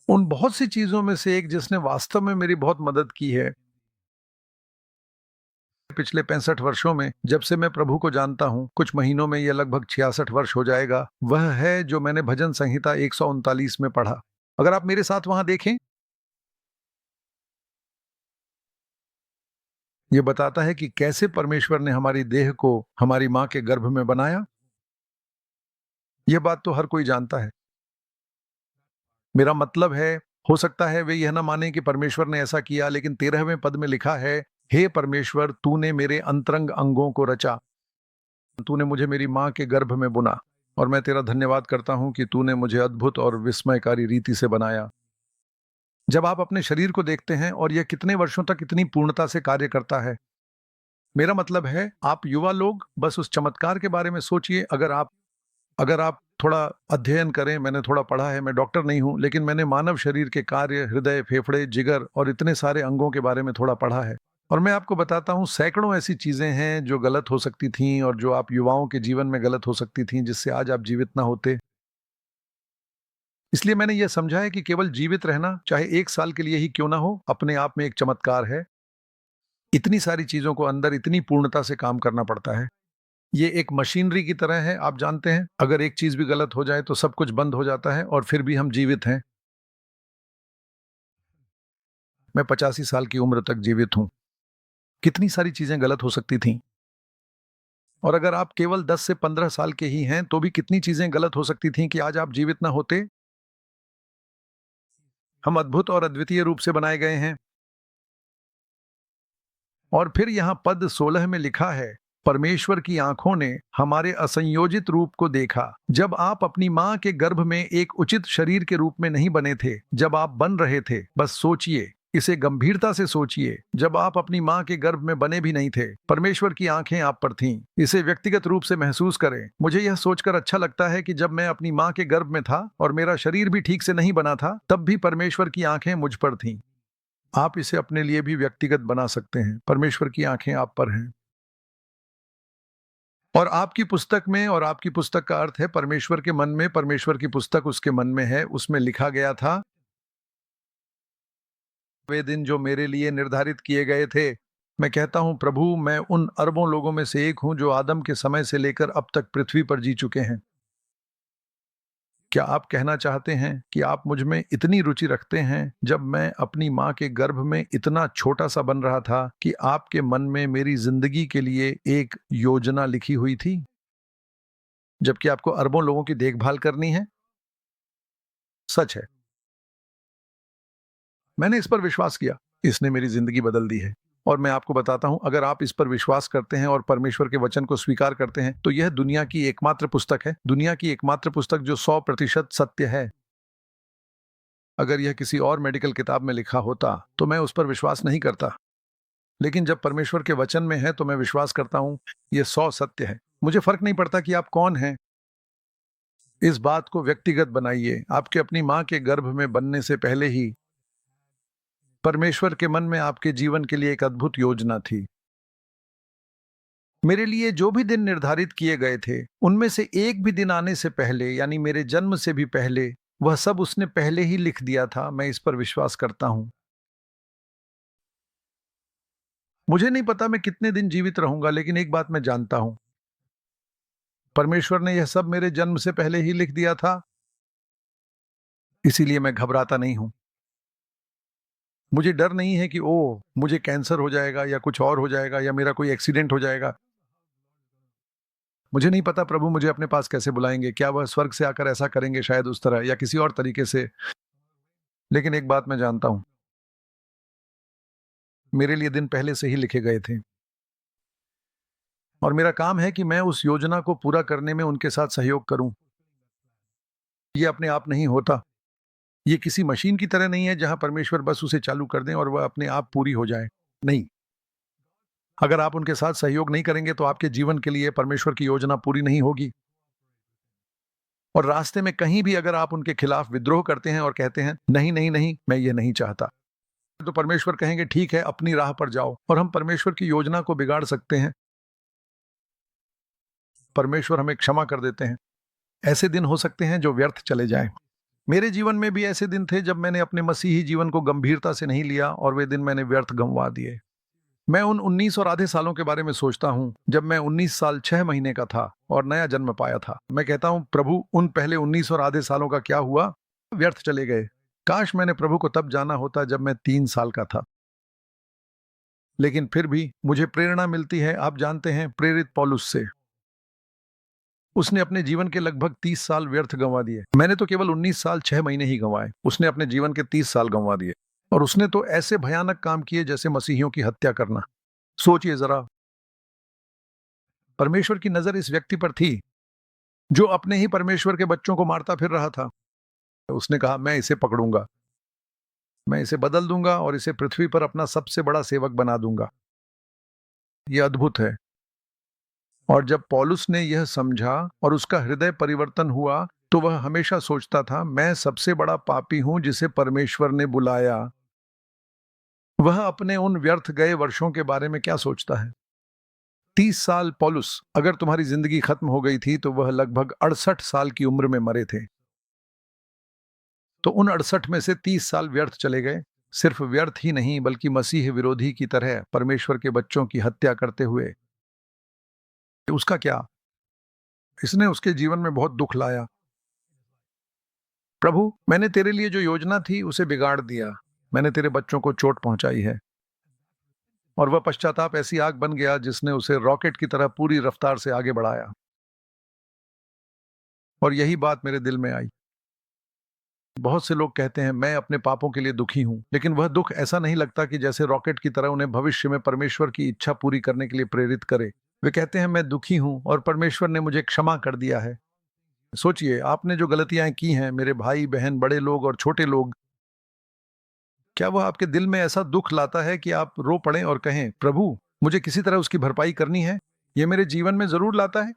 उन बहुत सी चीजों में से एक जिसने वास्तव में मेरी बहुत मदद की है पिछले 65 वर्षों में, जब से मैं प्रभु को जानता हूं, कुछ महीनों में यह लगभग 66 वर्ष हो जाएगा, वह है जो मैंने भजन संहिता 139 में पढ़ा। अगर आप मेरे साथ वहां देखें, यह बताता है कि कैसे परमेश्वर ने हमारी देह को हमारी मां के गर्भ में बनाया। यह बात तो हर कोई जानता है। मेरा मतलब है, हो सकता है वे यह ना माने कि परमेश्वर ने ऐसा किया, लेकिन 13वें पद में लिखा है, हे परमेश्वर, तूने मेरे अंतरंग अंगों को रचा, तूने मुझे मेरी मां के गर्भ में बुना, और मैं तेरा धन्यवाद करता हूं कि तूने मुझे अद्भुत और विस्मयकारी रीति से बनाया। जब आप अपने शरीर को देखते हैं और यह कितने वर्षों तक इतनी पूर्णता से कार्य करता है, मेरा मतलब है, आप युवा लोग बस उस चमत्कार के बारे में सोचिए। अगर आप थोड़ा अध्ययन करें, मैंने थोड़ा पढ़ा है, मैं डॉक्टर नहीं हूं, लेकिन मैंने मानव शरीर के कार्य, हृदय, फेफड़े, जिगर और इतने सारे अंगों के बारे में थोड़ा पढ़ा है। और मैं आपको बताता हूं, सैकड़ों ऐसी चीजें हैं जो गलत हो सकती थीं और जो आप युवाओं के जीवन में गलत हो सकती थीं, जिससे आज आप जीवित ना होते। इसलिए मैंने यह समझा है कि केवल जीवित रहना, चाहे 1 साल के लिए ही क्यों ना हो, अपने आप में एक चमत्कार है। इतनी सारी चीजों को अंदर इतनी पूर्णता से काम करना पड़ता है। ये एक मशीनरी की तरह है, आप जानते हैं, अगर एक चीज भी गलत हो जाए तो सब कुछ बंद हो जाता है और फिर भी हम जीवित हैं। मैं 85 साल की उम्र तक जीवित हूं। कितनी सारी चीजें गलत हो सकती थीं। और अगर आप केवल 10 से 15 साल के ही हैं तो भी कितनी चीजें गलत हो सकती थीं कि आज आप जीवित ना होते। हम अद्भुत और अद्वितीय रूप से बनाए गए हैं। और फिर यहां पद 16 में लिखा है, परमेश्वर की आंखों ने हमारे असंयोजित रूप को देखा। जब आप अपनी मां के गर्भ में एक उचित शरीर के रूप में नहीं बने थे, जब आप बन रहे थे, बस सोचिए, इसे गंभीरता से सोचिए, जब आप अपनी मां के गर्भ में बने भी नहीं थे, परमेश्वर की आंखें आप पर थीं। इसे व्यक्तिगत रूप से महसूस करें। मुझे यह सोचकर अच्छा लगता है कि जब मैं अपनी मां के गर्भ में था और मेरा शरीर भी ठीक से नहीं बना था, तब भी परमेश्वर की आंखें मुझ पर थीं। आप इसे अपने लिए भी व्यक्तिगत बना सकते हैं। परमेश्वर की आंखें आप पर हैं। और आपकी पुस्तक में, और आपकी पुस्तक का अर्थ है परमेश्वर के मन में, परमेश्वर की पुस्तक उसके मन में है, उसमें लिखा गया था, वे दिन जो मेरे लिए निर्धारित किए गए थे। मैं कहता हूं, प्रभु, मैं उन अरबों लोगों में से एक हूं जो आदम के समय से लेकर अब तक पृथ्वी पर जी चुके हैं। क्या आप कहना चाहते हैं कि आप मुझ में इतनी रुचि रखते हैं? जब मैं अपनी मां के गर्भ में इतना छोटा सा बन रहा था कि आपके मन में मेरी जिंदगी के लिए एक योजना लिखी हुई थी, जबकि आपको अरबों लोगों की देखभाल करनी है। सच है, मैंने इस पर विश्वास किया, इसने मेरी जिंदगी बदल दी है। और मैं आपको बताता हूं, अगर आप इस पर विश्वास करते हैं और परमेश्वर के वचन को स्वीकार करते हैं, तो यह दुनिया की एकमात्र पुस्तक है, दुनिया की एकमात्र पुस्तक जो 100% सत्य है। अगर यह किसी और मेडिकल किताब में लिखा होता तो मैं उस पर विश्वास नहीं करता, लेकिन जब परमेश्वर के वचन में है तो मैं विश्वास करता हूं, यह 100 सत्य है। मुझे फर्क नहीं पड़ता कि आप कौन हैं, इस बात को व्यक्तिगत बनाइए। आपके अपनी मां के गर्भ में बनने से पहले ही परमेश्वर के मन में आपके जीवन के लिए एक अद्भुत योजना थी। मेरे लिए जो भी दिन निर्धारित किए गए थे, उनमें से एक भी दिन आने से पहले, यानी मेरे जन्म से भी पहले, वह सब उसने पहले ही लिख दिया था। मैं इस पर विश्वास करता हूं। मुझे नहीं पता मैं कितने दिन जीवित रहूंगा, लेकिन एक बात मैं जानता हूं, परमेश्वर ने यह सब मेरे जन्म से पहले ही लिख दिया था। इसीलिए मैं घबराता नहीं हूं। मुझे डर नहीं है कि ओह, मुझे कैंसर हो जाएगा या कुछ और हो जाएगा या मेरा कोई एक्सीडेंट हो जाएगा। मुझे नहीं पता प्रभु मुझे अपने पास कैसे बुलाएंगे, क्या वह स्वर्ग से आकर ऐसा करेंगे, शायद उस तरह या किसी और तरीके से। लेकिन एक बात मैं जानता हूं, मेरे लिए दिन पहले से ही लिखे गए थे, और मेरा काम है कि मैं उस योजना को पूरा करने में उनके साथ सहयोग करूं। ये अपने आप नहीं होता। ये किसी मशीन की तरह नहीं है जहां परमेश्वर बस उसे चालू कर दें और वह अपने आप पूरी हो जाए। नहीं, अगर आप उनके साथ सहयोग नहीं करेंगे तो आपके जीवन के लिए परमेश्वर की योजना पूरी नहीं होगी। और रास्ते में कहीं भी अगर आप उनके खिलाफ विद्रोह करते हैं और कहते हैं नहीं नहीं नहीं, मैं ये नहीं चाहता, तो परमेश्वर कहेंगे ठीक है, अपनी राह पर जाओ, और हम परमेश्वर की योजना को बिगाड़ सकते हैं। परमेश्वर हमें क्षमा कर देते हैं। ऐसे दिन हो सकते हैं जो व्यर्थ चले जाएं, मेरे जीवन में भी ऐसे दिन थे जब मैंने अपने मसीही जीवन को गंभीरता से नहीं लिया और वे दिन मैंने व्यर्थ गंवा दिए। मैं उन 19 और आधे सालों के बारे में सोचता हूँ जब मैं 19 साल 6 महीने का था और नया जन्म पाया था। मैं कहता हूँ, प्रभु, उन पहले 19 और आधे सालों का क्या हुआ? व्यर्थ चले गए। काश मैंने प्रभु को तब जाना होता जब मैं 3 साल का था। लेकिन फिर भी मुझे प्रेरणा मिलती है, आप जानते हैं, प्रेरित पौलुस से। उसने अपने जीवन के लगभग 30 साल व्यर्थ गंवा दिए। मैंने तो केवल 19 साल 6 महीने ही गंवाए, उसने अपने जीवन के 30 साल गंवा दिए। और उसने तो ऐसे भयानक काम किए जैसे मसीहियों की हत्या करना। सोचिए जरा, परमेश्वर की नजर इस व्यक्ति पर थी जो अपने ही परमेश्वर के बच्चों को मारता फिर रहा था। उसने कहा, मैं इसे पकड़ूंगा, मैं इसे बदल दूंगा और इसे पृथ्वी पर अपना सबसे बड़ा सेवक बना दूंगा। यह अद्भुत है। और जब पौलुस ने यह समझा और उसका हृदय परिवर्तन हुआ, तो वह हमेशा सोचता था, मैं सबसे बड़ा पापी हूं जिसे परमेश्वर ने बुलाया। वह अपने उन व्यर्थ गए वर्षों के बारे में क्या सोचता है? 30 साल पौलुस, अगर तुम्हारी जिंदगी खत्म हो गई थी तो वह लगभग 68 साल की उम्र में मरे थे। तो उन 68 में से 30 साल व्यर्थ चले गए। सिर्फ व्यर्थ ही नहीं, बल्कि मसीह विरोधी की तरह परमेश्वर के बच्चों की हत्या करते हुए। उसका क्या? इसने उसके जीवन में बहुत दुख लाया। प्रभु, मैंने तेरे लिए जो योजना थी उसे बिगाड़ दिया। मैंने तेरे बच्चों को चोट पहुंचाई है। और वह पश्चाताप ऐसी आग बन गया जिसने उसे रॉकेट की तरह पूरी रफ्तार से आगे बढ़ाया। और यही बात मेरे दिल में आई। बहुत से लोग कहते हैं, मैं अपने पापों के लिए दुखी हूं, लेकिन वह दुख ऐसा नहीं लगता कि जैसे रॉकेट की तरह उन्हें भविष्य में परमेश्वर की इच्छा पूरी करने के लिए प्रेरित करे। वे कहते हैं, मैं दुखी हूं और परमेश्वर ने मुझे क्षमा कर दिया है। सोचिए, आपने जो गलतियां की हैं, मेरे भाई बहन, बड़े लोग और छोटे लोग, क्या वह आपके दिल में ऐसा दुख लाता है कि आप रो पड़ें और कहें, प्रभु, मुझे किसी तरह उसकी भरपाई करनी है? यह मेरे जीवन में जरूर लाता है।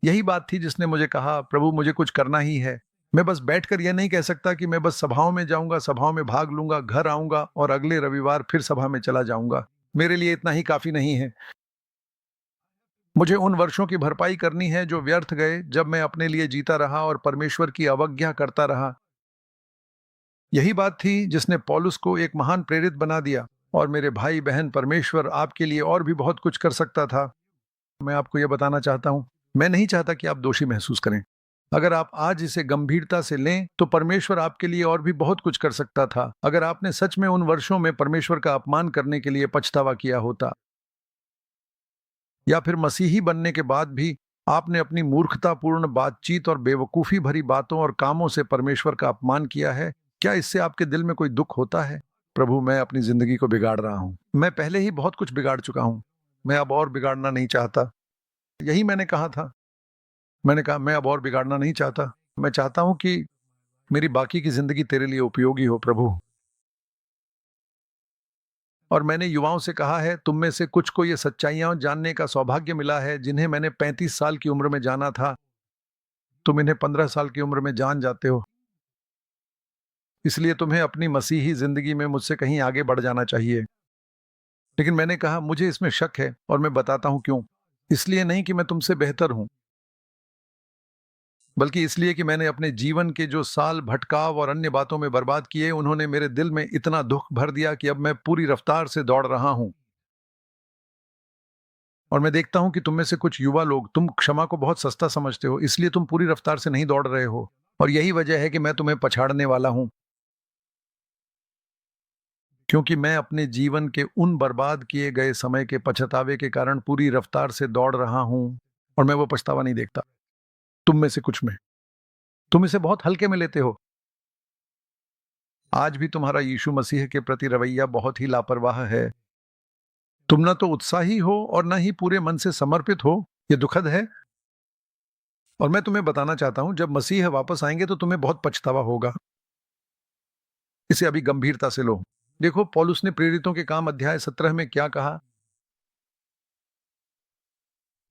यही बात थी जिसने मुझे कहा, प्रभु, मुझे कुछ करना ही है। मैं बस बैठकर यह नहीं कह सकता कि मैं बस सभाओं में जाऊंगा, सभाओं में भाग लूंगा, घर आऊंगा और अगले रविवार फिर सभा में चला जाऊंगा। मेरे लिए इतना ही काफी नहीं है। मुझे उन वर्षों की भरपाई करनी है जो व्यर्थ गए, जब मैं अपने लिए जीता रहा और परमेश्वर की अवज्ञा करता रहा। यही बात थी जिसने पौलुस को एक महान प्रेरित बना दिया। और मेरे भाई बहन, परमेश्वर आपके लिए और भी बहुत कुछ कर सकता था। मैं आपको यह बताना चाहता हूं, मैं नहीं चाहता कि आप दोषी महसूस करें। अगर आप आज इसे गंभीरता से लें तो परमेश्वर आपके लिए और भी बहुत कुछ कर सकता था, अगर आपने सच में उन वर्षों में परमेश्वर का अपमान करने के लिए पछतावा किया होता। या फिर मसीही बनने के बाद भी आपने अपनी मूर्खतापूर्ण बातचीत और बेवकूफी भरी बातों और कामों से परमेश्वर का अपमान किया है। क्या इससे आपके दिल में कोई दुख होता है? प्रभु, मैं अपनी जिंदगी को बिगाड़ रहा हूं। मैं पहले ही बहुत कुछ बिगाड़ चुका हूं। मैं अब और बिगाड़ना नहीं चाहता। यही मैंने कहा था। मैंने कहा, मैं अब और बिगाड़ना नहीं चाहता। मैं चाहता हूं कि मेरी बाकी की जिंदगी तेरे लिए उपयोगी हो, प्रभु। और मैंने युवाओं से कहा है, तुम में से कुछ को ये सच्चाइयां जानने का सौभाग्य मिला है जिन्हें मैंने 35 साल की उम्र में जाना था। तुम इन्हें 15 साल की उम्र में जान जाते हो। इसलिए तुम्हें अपनी मसीही जिंदगी में मुझसे कहीं आगे बढ़ जाना चाहिए। लेकिन मैंने कहा, मुझे इसमें शक है और मैं बताता हूं क्यों। इसलिए नहीं कि मैं तुमसे बेहतर हूं, बल्कि इसलिए कि मैंने अपने जीवन के जो साल भटकाव और अन्य बातों में बर्बाद किए, उन्होंने मेरे दिल में इतना दुख भर दिया कि अब मैं पूरी रफ्तार से दौड़ रहा हूं। और मैं देखता हूं कि तुम में से कुछ युवा लोग, तुम क्षमा को बहुत सस्ता समझते हो, इसलिए तुम पूरी रफ्तार से नहीं दौड़ रहे हो। और यही वजह है कि मैं तुम्हें पछाड़ने वाला हूं, क्योंकि मैं अपने जीवन के उन बर्बाद किए गए समय के पछतावे के कारण पूरी रफ्तार से दौड़ रहा हूं। और मैं वो पछतावा नहीं देखता। तुम में से कुछ में, तुम इसे बहुत हल्के में लेते हो। आज भी तुम्हारा यीशु मसीह के प्रति रवैया बहुत ही लापरवाह है। तुम न तो उत्साही हो और न ही पूरे मन से समर्पित हो। यह दुखद है। और मैं तुम्हें बताना चाहता हूं, जब मसीह वापस आएंगे तो तुम्हें बहुत पछतावा होगा। इसे अभी गंभीरता से लो। देखो, पौलुस ने प्रेरितों के काम अध्याय 17 में क्या कहा।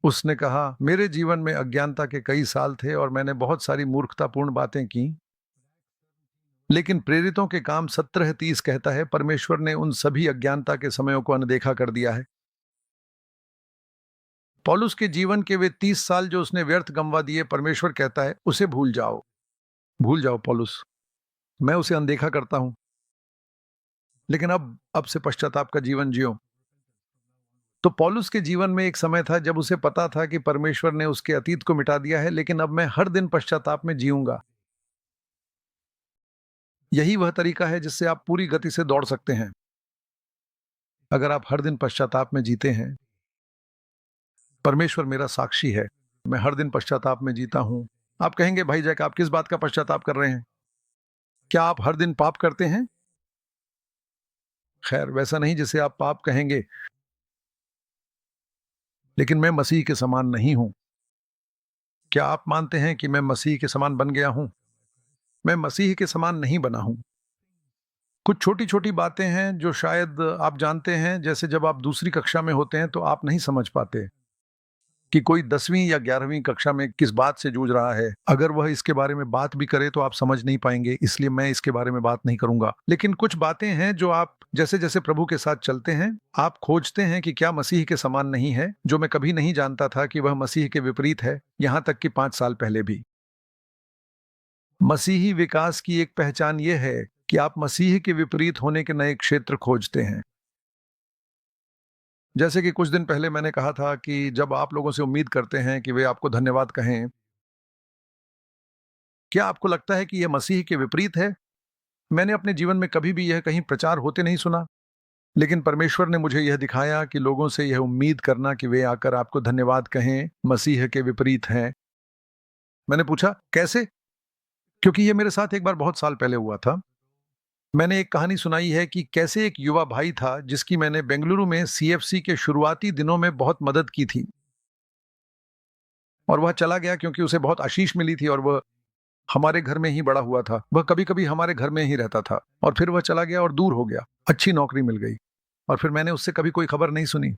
उसने कहा, मेरे जीवन में अज्ञानता के कई साल थे और मैंने बहुत सारी मूर्खतापूर्ण बातें की। लेकिन प्रेरितों के काम 17:30 कहता है, परमेश्वर ने उन सभी अज्ञानता के समयों को अनदेखा कर दिया है। पौलुस के जीवन के वे 30 साल जो उसने व्यर्थ गंवा दिए, परमेश्वर कहता है, उसे भूल जाओ। भूल जाओ पौलुस, मैं उसे अनदेखा करता हूं, लेकिन अब से पश्चाताप का जीवन जियो। तो पौलुस के जीवन में एक समय था जब उसे पता था कि परमेश्वर ने उसके अतीत को मिटा दिया है, लेकिन अब मैं हर दिन पश्चाताप में जीऊंगा। यही वह तरीका है जिससे आप पूरी गति से दौड़ सकते हैं। अगर आप हर दिन पश्चाताप में जीते हैं, परमेश्वर मेरा साक्षी है, मैं हर दिन पश्चाताप में जीता हूं। आप कहेंगे, भाई जैक, आप किस बात का पश्चाताप कर रहे हैं? क्या आप हर दिन पाप करते हैं? खैर, वैसा नहीं जिसे आप पाप कहेंगे, लेकिन मैं मसीह के समान नहीं हूं। क्या आप मानते हैं कि मैं मसीह के समान बन गया हूं? मैं मसीह के समान नहीं बना हूं। कुछ छोटी छोटी बातें हैं जो शायद आप जानते हैं, जैसे जब आप दूसरी कक्षा में होते हैं तो आप नहीं समझ पाते कि कोई 10वीं या 11वीं कक्षा में किस बात से जूझ रहा है। अगर वह इसके बारे में बात भी करे तो आप समझ नहीं पाएंगे, इसलिए मैं इसके बारे में बात नहीं करूंगा। लेकिन कुछ बातें हैं जो आप जैसे जैसे प्रभु के साथ चलते हैं, आप खोजते हैं कि क्या मसीह के समान नहीं है। जो मैं कभी नहीं जानता था कि वह मसीह के विपरीत है, यहां तक कि 5 साल पहले भी। मसीही विकास की एक पहचान यह है कि आप मसीह के विपरीत होने के नए क्षेत्र खोजते हैं। जैसे कि कुछ दिन पहले मैंने कहा था कि जब आप लोगों से उम्मीद करते हैं कि वे आपको धन्यवाद कहें, क्या आपको लगता है कि यह मसीह के विपरीत है? मैंने अपने जीवन में कभी भी यह कहीं प्रचार होते नहीं सुना, लेकिन परमेश्वर ने मुझे यह दिखाया कि लोगों से यह उम्मीद करना कि वे आकर आपको धन्यवाद कहें, मसीह के विपरीत है। मैंने पूछा, कैसे? क्योंकि यह मेरे साथ एक बार बहुत साल पहले हुआ था। मैंने एक कहानी सुनाई है कि कैसे एक युवा भाई था जिसकी मैंने बेंगलुरु में सीएफसी के शुरुआती दिनों में बहुत मदद की थी, और वह चला गया क्योंकि उसे बहुत आशीष मिली थी और वह हमारे घर में ही बड़ा हुआ था। वह कभी कभी हमारे घर में ही रहता था, और फिर वह चला गया और दूर हो गया। अच्छी नौकरी मिल गई, और फिर मैंने उससे कभी कोई खबर नहीं सुनी।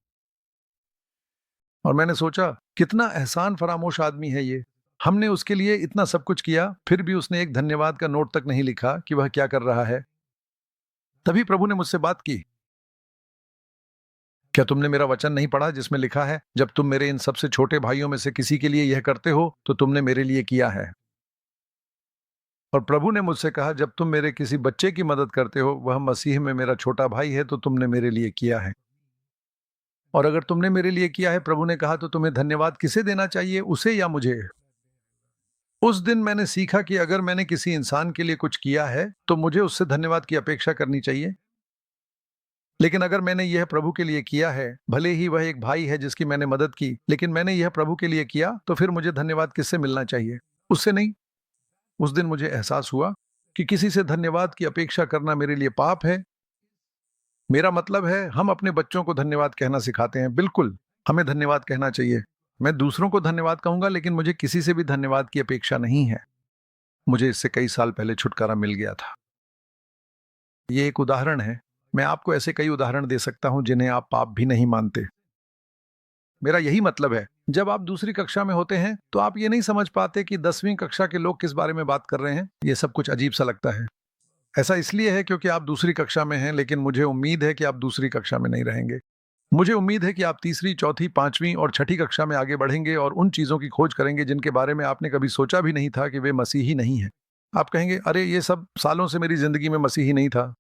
और मैंने सोचा, कितना एहसान फरामोश आदमी है ये। हमने उसके लिए इतना सब कुछ किया, फिर भी उसने एक धन्यवाद का नोट तक नहीं लिखा कि वह क्या कर रहा है। तभी प्रभु ने मुझसे बात की, क्या तुमने मेरा वचन नहीं पढ़ा जिसमें लिखा है, जब तुम मेरे इन सबसे छोटे भाइयों में से किसी के लिए यह करते हो तो तुमने मेरे लिए किया है। और प्रभु ने मुझसे कहा, जब तुम मेरे किसी बच्चे की मदद करते हो, वह मसीह में मेरा छोटा भाई है, तो तुमने मेरे लिए किया है। और अगर तुमने मेरे लिए किया है, प्रभु ने कहा, तो तुम्हें धन्यवाद किसे देना चाहिए, उसे या मुझे? उस दिन मैंने सीखा कि अगर मैंने किसी इंसान के लिए कुछ किया है तो मुझे उससे धन्यवाद की अपेक्षा करनी चाहिए। लेकिन अगर मैंने यह प्रभु के लिए किया है, भले ही वह एक भाई है जिसकी मैंने मदद की, लेकिन मैंने यह प्रभु के लिए किया, तो फिर मुझे धन्यवाद किससे मिलना चाहिए? उससे नहीं। उस दिन मुझे एहसास हुआ कि किसी से धन्यवाद की अपेक्षा करना मेरे लिए पाप है। मेरा मतलब है, हम अपने बच्चों को धन्यवाद कहना सिखाते हैं। बिल्कुल, हमें धन्यवाद कहना चाहिए। मैं दूसरों को धन्यवाद कहूंगा, लेकिन मुझे किसी से भी धन्यवाद की अपेक्षा नहीं है। मुझे इससे कई साल पहले छुटकारा मिल गया था। ये एक उदाहरण है। मैं आपको ऐसे कई उदाहरण दे सकता हूं जिन्हें आप पाप भी नहीं मानते। मेरा यही मतलब है, जब आप दूसरी कक्षा में होते हैं तो आप ये नहीं समझ पाते कि 10वीं कक्षा के लोग किस बारे में बात कर रहे हैं। ये सब कुछ अजीब सा लगता है। ऐसा इसलिए है क्योंकि आप दूसरी कक्षा में हैं, लेकिन मुझे उम्मीद है कि आप दूसरी कक्षा में नहीं रहेंगे। मुझे उम्मीद है कि आप तीसरी, चौथी, 5वीं और 6ठी कक्षा में आगे बढ़ेंगे और उन चीजों की खोज करेंगे जिनके बारे में आपने कभी सोचा भी नहीं था कि वे मसीही नहीं हैं। आप कहेंगे, अरे ये सब सालों से मेरी जिंदगी में मसीही नहीं था।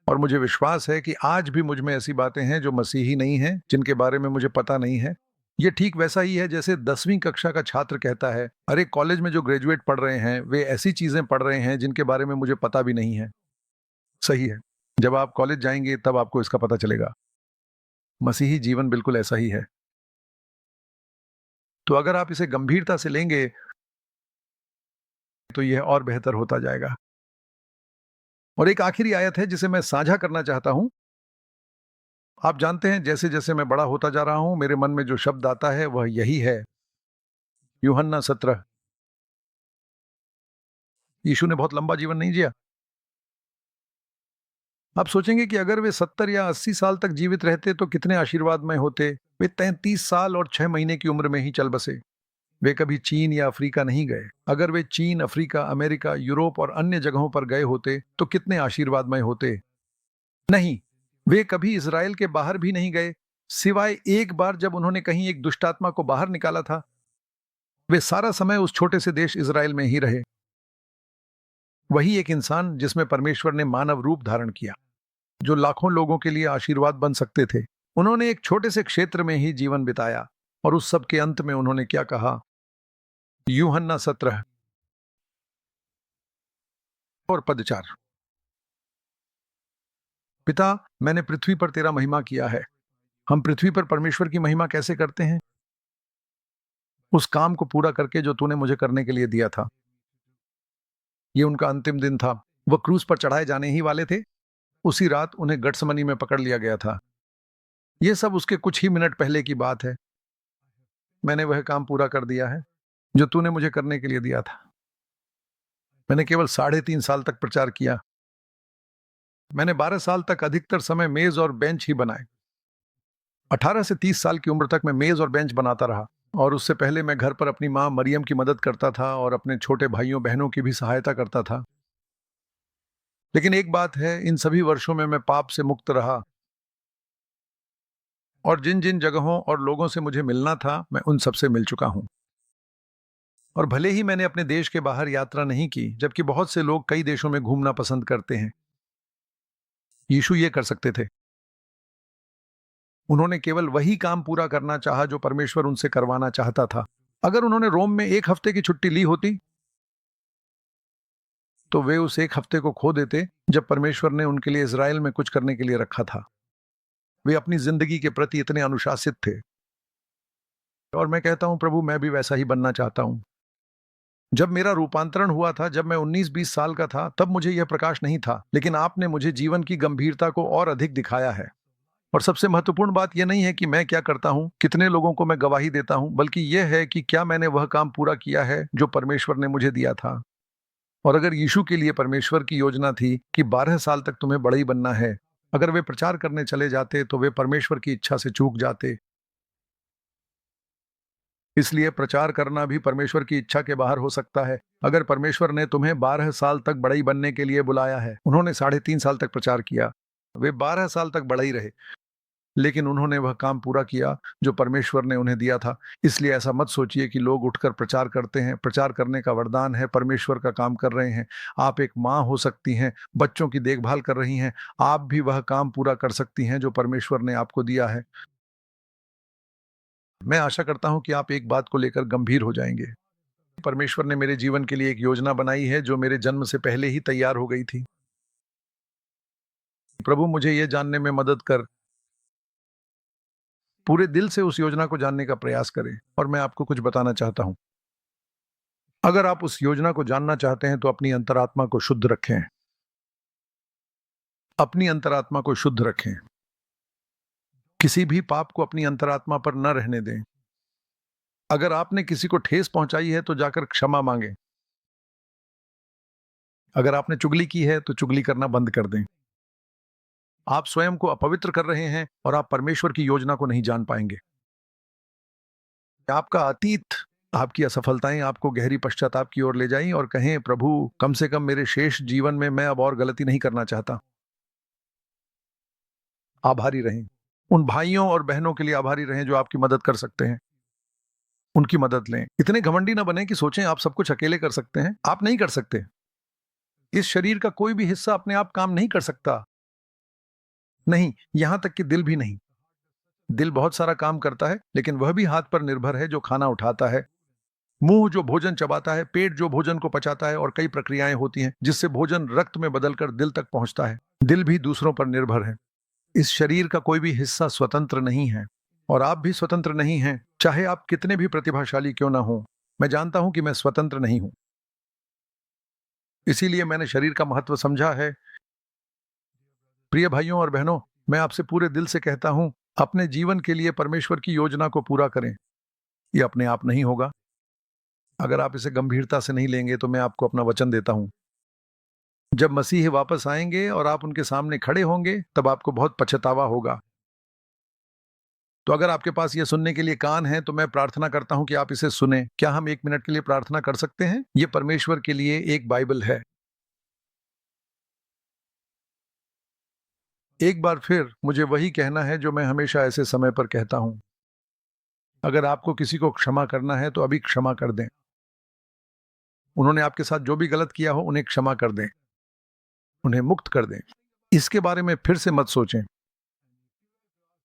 और मुझे विश्वास है कि आज भी मुझ में ऐसी बातें हैं जो मसीही नहीं हैं, जिनके बारे में मुझे पता नहीं है। ये ठीक वैसा ही है जैसे 10वीं कक्षा का छात्र कहता है, अरे कॉलेज में जो ग्रेजुएट पढ़ रहे हैं वे ऐसी चीजें पढ़ रहे हैं जिनके बारे में मुझे पता भी नहीं है। सही है। जब आप कॉलेज जाएंगे तब आपको इसका पता चलेगा। मसीही जीवन बिल्कुल ऐसा ही है। तो अगर आप इसे गंभीरता से लेंगे तो यह और बेहतर होता जाएगा। और एक आखिरी आयत है जिसे मैं साझा करना चाहता हूं। आप जानते हैं, जैसे जैसे मैं बड़ा होता जा रहा हूं, मेरे मन में जो शब्द आता है वह यही है, यूहन्ना 17। यीशु ने बहुत लंबा जीवन नहीं जिया। आप सोचेंगे कि अगर वे 70 या 80 साल तक जीवित रहते तो कितने आशीर्वादमय होते। वे 33 साल और 6 महीने की उम्र में ही चल बसे। वे कभी चीन या अफ्रीका नहीं गए। अगर वे चीन, अफ्रीका, अमेरिका, यूरोप और अन्य जगहों पर गए होते तो कितने आशीर्वादमय होते। नहीं, वे कभी इज़राइल के बाहर भी नहीं गए, सिवाय एक बार जब उन्होंने कहीं एक दुष्टात्मा को बाहर निकाला था। वे सारा समय उस छोटे से देश इज़राइल में ही रहे। वही एक इंसान जिसमें परमेश्वर ने मानव रूप धारण किया, जो लाखों लोगों के लिए आशीर्वाद बन सकते थे। उन्होंने एक छोटे से क्षेत्र में ही जीवन बिताया, और उस सब के अंत में उन्होंने क्या कहा? यूहन्ना 17 और पद 4। पिता, मैंने पृथ्वी पर तेरा महिमा किया है। हम पृथ्वी पर परमेश्वर की महिमा कैसे करते हैं? उस काम को पूरा करके जो तूने मुझे करने के लिए दिया था। ये उनका अंतिम दिन था। वह क्रूस पर चढ़ाए जाने ही वाले थे। उसी रात उन्हें गठसमनी में पकड़ लिया गया था। ये सब उसके कुछ ही मिनट पहले की बात है। मैंने वह काम पूरा कर दिया है जो तूने मुझे करने के लिए दिया था। मैंने केवल 3.5 साल तक प्रचार किया। मैंने 12 साल तक अधिकतर समय मेज और बेंच ही बनाए। 18 से 30 साल की उम्र तक मैं मेज और बेंच बनाता रहा, और उससे पहले मैं घर पर अपनी माँ मरियम की मदद करता था और अपने छोटे भाइयों बहनों की भी सहायता करता था। लेकिन एक बात है, इन सभी वर्षों में मैं पाप से मुक्त रहा, और जिन जिन जगहों और लोगों से मुझे मिलना था, मैं उन सबसे मिल चुका हूं। और भले ही मैंने अपने देश के बाहर यात्रा नहीं की, जबकि बहुत से लोग कई देशों में घूमना पसंद करते हैं, यीशु ये कर सकते थे। उन्होंने केवल वही काम पूरा करना चाहा जो परमेश्वर उनसे करवाना चाहता था। अगर उन्होंने रोम में 1 हफ्ते की छुट्टी ली होती, तो वे उस 1 हफ्ते को खो देते जब परमेश्वर ने उनके लिए इज़राइल में कुछ करने के लिए रखा था। वे अपनी जिंदगी के प्रति इतने अनुशासित थे, और मैं कहता हूं, प्रभु, मैं भी वैसा ही बनना चाहता हूं। जब मेरा रूपांतरण हुआ था, जब मैं 19-20 साल का था, तब मुझे यह प्रकाश नहीं था, लेकिन आपने मुझे जीवन की गंभीरता को और अधिक दिखाया है। और सबसे महत्वपूर्ण बात यह नहीं है कि मैं क्या करता हूं, कितने लोगों को मैं गवाही देता हूं, बल्कि यह है कि क्या मैंने वह काम पूरा किया है जो परमेश्वर ने मुझे दिया था। और अगर यीशु के लिए परमेश्वर की योजना थी कि 12 साल तक तुम्हें बड़ा ही बनना है, अगर वे प्रचार करने चले जाते तो वे परमेश्वर की इच्छा से चूक जाते। इसलिए प्रचार करना भी परमेश्वर की इच्छा के बाहर हो सकता है। अगर परमेश्वर ने तुम्हें 12 साल तक बड़ई बनने के लिए बुलाया है, उन्होंने 3.5 साल तक प्रचार किया, वे 12 साल तक बड़ई रहे, लेकिन उन्होंने वह काम पूरा किया जो परमेश्वर ने उन्हें दिया था। इसलिए ऐसा मत सोचिए कि लोग उठकर प्रचार करते हैं। प्रचार करने का वरदान है, परमेश्वर का काम कर रहे हैं। आप एक माँ हो सकती हैं, बच्चों की देखभाल कर रही हैं, आप भी वह काम पूरा कर सकती हैं जो परमेश्वर ने आपको दिया है। मैं आशा करता हूं कि आप एक बात को लेकर गंभीर हो जाएंगे। परमेश्वर ने मेरे जीवन के लिए एक योजना बनाई है जो मेरे जन्म से पहले ही तैयार हो गई थी। प्रभु, मुझे यह जानने में मदद कर, पूरे दिल से उस योजना को जानने का प्रयास करें। और मैं आपको कुछ बताना चाहता हूं। अगर आप उस योजना को जानना चाहते हैं तो अपनी अंतरात्मा को शुद्ध रखें। अपनी अंतरात्मा को शुद्ध रखें। किसी भी पाप को अपनी अंतरात्मा पर न रहने दें। अगर आपने किसी को ठेस पहुंचाई है तो जाकर क्षमा मांगें। अगर आपने चुगली की है तो चुगली करना बंद कर दें। आप स्वयं को अपवित्र कर रहे हैं और आप परमेश्वर की योजना को नहीं जान पाएंगे। आपका अतीत, आपकी असफलताएं आपको गहरी पश्चाताप की ओर ले जाएं, और कहें, प्रभु, कम से कम मेरे शेष जीवन में मैं अब और गलती नहीं करना चाहता। आभारी रहें। उन भाइयों और बहनों के लिए आभारी रहें जो आपकी मदद कर सकते हैं। उनकी मदद लें। इतने घमंडी ना बने कि सोचें आप सब कुछ अकेले कर सकते हैं। आप नहीं कर सकते। इस शरीर का कोई भी हिस्सा अपने आप काम नहीं कर सकता। नहीं, यहां तक कि दिल भी नहीं। दिल बहुत सारा काम करता है, लेकिन वह भी हाथ पर निर्भर है जो खाना उठाता है, मुंह जो भोजन चबाता है, पेट जो भोजन को पचाता है, और कई प्रक्रियाएं होती हैं जिससे भोजन रक्त में बदलकर दिल तक पहुंचता है। दिल भी दूसरों पर निर्भर है। इस शरीर का कोई भी हिस्सा स्वतंत्र नहीं है, और आप भी स्वतंत्र नहीं हैं, चाहे आप कितने भी प्रतिभाशाली क्यों ना हो। मैं जानता हूं कि मैं स्वतंत्र नहीं हूं। इसीलिए मैंने शरीर का महत्व समझा है। प्रिय भाइयों और बहनों, मैं आपसे पूरे दिल से कहता हूं, अपने जीवन के लिए परमेश्वर की योजना को पूरा करें। यह अपने आप नहीं होगा। अगर आप इसे गंभीरता से नहीं लेंगे तो मैं आपको अपना वचन देता हूं, जब मसीह वापस आएंगे और आप उनके सामने खड़े होंगे, तब आपको बहुत पछतावा होगा। तो अगर आपके पास यह सुनने के लिए कान है, तो मैं प्रार्थना करता हूं कि आप इसे सुने। क्या हम 1 मिनट के लिए प्रार्थना कर सकते हैं? यह परमेश्वर के लिए एक बाइबल है। एक बार फिर मुझे वही कहना है जो मैं हमेशा ऐसे समय पर कहता हूं। अगर आपको किसी को क्षमा करना है तो अभी क्षमा कर दें। उन्होंने आपके साथ जो भी गलत किया हो उन्हें क्षमा कर दें, उन्हें मुक्त कर दें। इसके बारे में फिर से मत सोचें।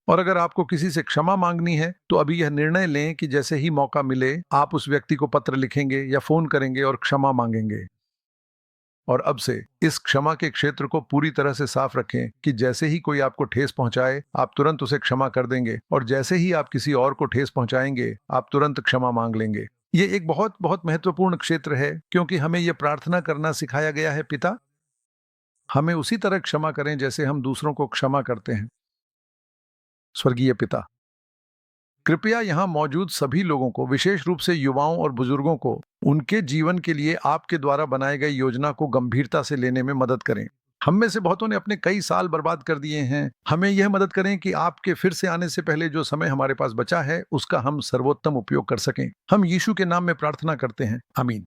और अगर आपको किसी से क्षमा मांगनी है तो अभी यह निर्णय लें कि जैसे ही मौका मिले आप उस व्यक्ति को पत्र लिखेंगे या फोन करेंगे और क्षमा मांगेंगे। और अब से इस क्षमा के क्षेत्र को पूरी तरह से साफ रखें कि जैसे ही कोई आपको ठेस पहुंचाए आप तुरंत उसे क्षमा कर देंगे, और जैसे ही आप किसी और को ठेस पहुंचाएंगे आप तुरंत क्षमा मांग लेंगे। ये एक बहुत बहुत महत्वपूर्ण क्षेत्र है, क्योंकि हमें यह प्रार्थना करना सिखाया गया है, पिता हमें उसी तरह क्षमा करें जैसे हम दूसरों को क्षमा करते हैं। स्वर्गीय पिता, कृपया यहाँ मौजूद सभी लोगों को, विशेष रूप से युवाओं और बुजुर्गों को, उनके जीवन के लिए आपके द्वारा बनाए गए योजना को गंभीरता से लेने में मदद करें। हम में से बहुतों ने अपने कई साल बर्बाद कर दिए हैं। हमें यह मदद करें कि आपके फिर से आने से पहले जो समय हमारे पास बचा है उसका हम सर्वोत्तम उपयोग कर सकें। हम यीशु के नाम में प्रार्थना करते हैं, आमीन।